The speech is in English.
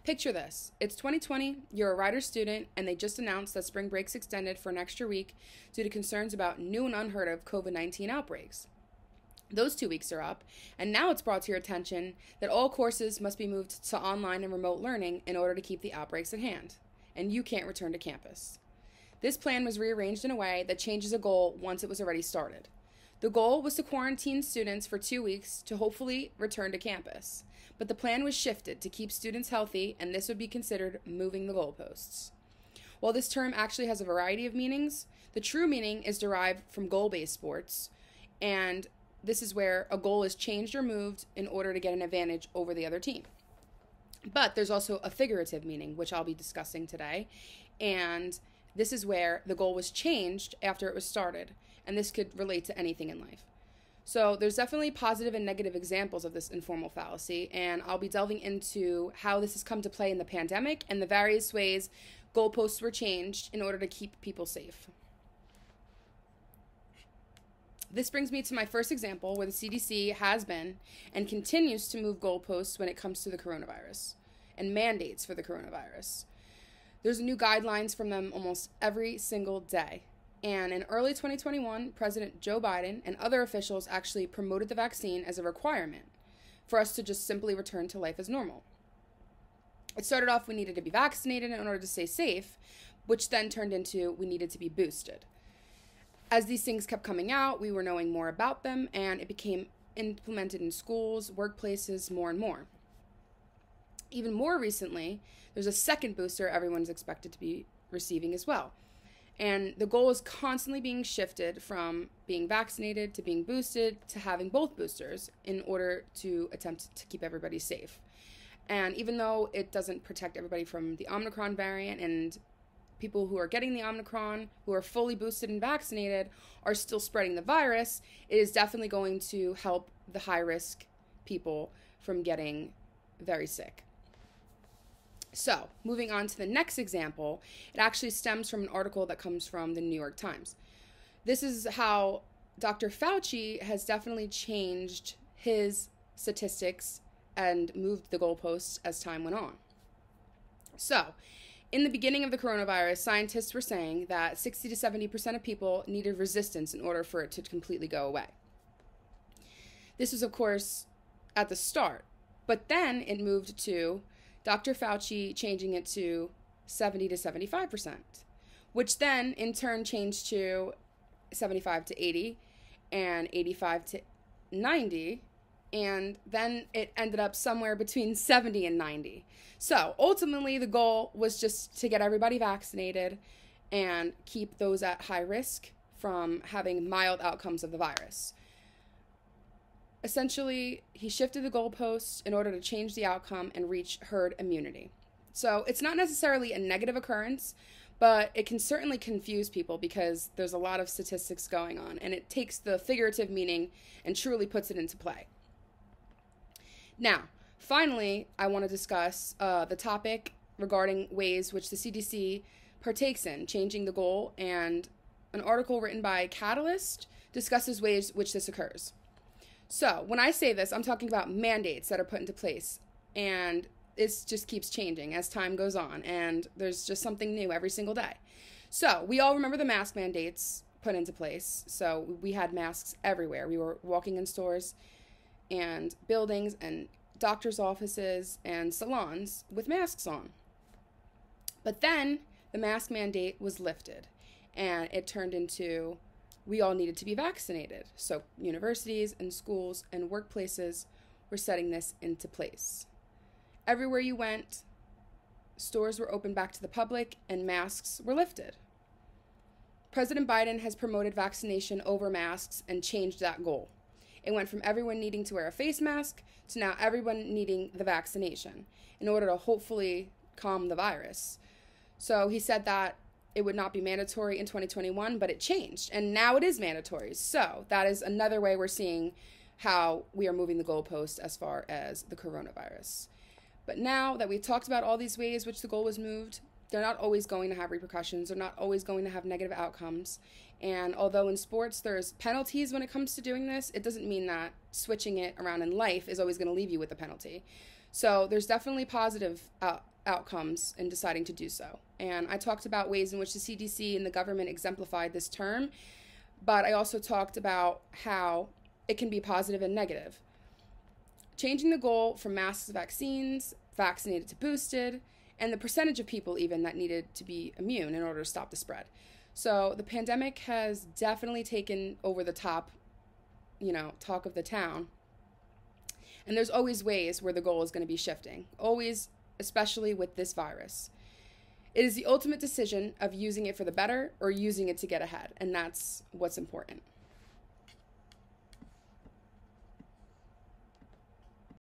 Picture this. It's 2020, you're a Rider student, and they just announced that spring break's extended for an extra week due to concerns about new and unheard of COVID-19 outbreaks. Those 2 weeks are up, and now it's brought to your attention that all courses must be moved to online and remote learning in order to keep the outbreaks at hand, and you can't return to campus. This plan was rearranged in a way that changes a goal once it was already started. The goal was to quarantine students for 2 weeks to hopefully return to campus, but the plan was shifted to keep students healthy, and this would be considered moving the goalposts. While this term actually has a variety of meanings, the true meaning is derived from goal-based sports, and this is where a goal is changed or moved in order to get an advantage over the other team. But there's also a figurative meaning, which I'll be discussing today, and this is where the goal was changed after it was started, and this could relate to anything in life. So there's definitely positive and negative examples of this informal fallacy, and I'll be delving into how this has come to play in the pandemic and the various ways goalposts were changed in order to keep people safe. This brings me to my first example where the CDC has been and continues to move goalposts when it comes to the coronavirus and mandates for the coronavirus. There's new guidelines from them almost every single day. And in early 2021, President Joe Biden and other officials actually promoted the vaccine as a requirement for us to just simply return to life as normal. It started off we needed to be vaccinated in order to stay safe, which then turned into we needed to be boosted. As these things kept coming out, we were knowing more about them, and it became implemented in schools, workplaces, more and more. Even more recently, there's a second booster everyone's expected to be receiving as well. And the goal is constantly being shifted from being vaccinated to being boosted to having both boosters in order to attempt to keep everybody safe. And even though it doesn't protect everybody from the Omicron variant, and people who are getting the Omicron, who are fully boosted and vaccinated, are still spreading the virus, it is definitely going to help the high-risk people from getting very sick. So, moving on to the next example, it actually stems from an article that comes from the New York Times. This is how Dr. Fauci has definitely changed his statistics and moved the goalposts as time went on. So, in the beginning of the coronavirus, scientists were saying that 60 to 70% of people needed resistance in order for it to completely go away. This was, of course, at the start, but then it moved to Dr. Fauci changing it to 70 to 75%, which then in turn changed to 75 to 80 and 85 to 90, and then it ended up somewhere between 70 and 90. So ultimately the goal was just to get everybody vaccinated and keep those at high risk from having mild outcomes of the virus. Essentially, he shifted the goalposts in order to change the outcome and reach herd immunity. So it's not necessarily a negative occurrence, but it can certainly confuse people because there's a lot of statistics going on, and it takes the figurative meaning and truly puts it into play. Now, finally, I want to discuss the topic regarding ways which the CDC partakes in changing the goal, and an article written by Catalyst discusses ways which this occurs. So, when I say this, I'm talking about mandates that are put into place, and it just keeps changing as time goes on, and there's just something new every single day. So, we all remember the mask mandates put into place. So, we had masks everywhere. We were walking in stores and buildings and doctors' offices and salons with masks on. But then the mask mandate was lifted, and it turned into we all needed to be vaccinated. So universities and schools and workplaces were setting this into place. Everywhere you went, stores were open back to the public and masks were lifted. President Biden has promoted vaccination over masks and changed that goal. It went from everyone needing to wear a face mask to now everyone needing the vaccination in order to hopefully calm the virus. So he said that it would not be mandatory in 2021, but it changed, and now it is mandatory. So that is another way we're seeing how we are moving the goalpost as far as the coronavirus. But now that we've talked about all these ways which the goal was moved, they're not always going to have repercussions. They're not always going to have negative outcomes. And although in sports there's penalties when it comes to doing this, it doesn't mean that switching it around in life is always going to leave you with a penalty. So there's definitely positive outcomes in deciding to do so. And I talked about ways in which the CDC and the government exemplified this term, but I also talked about how it can be positive and negative. Changing the goal from masks to vaccines, vaccinated to boosted, and the percentage of people even that needed to be immune in order to stop the spread. So the pandemic has definitely taken over the top, talk of the town. And there's always ways where the goal is going to be shifting. Always, especially with this virus. It is the ultimate decision of using it for the better or using it to get ahead. And that's what's important.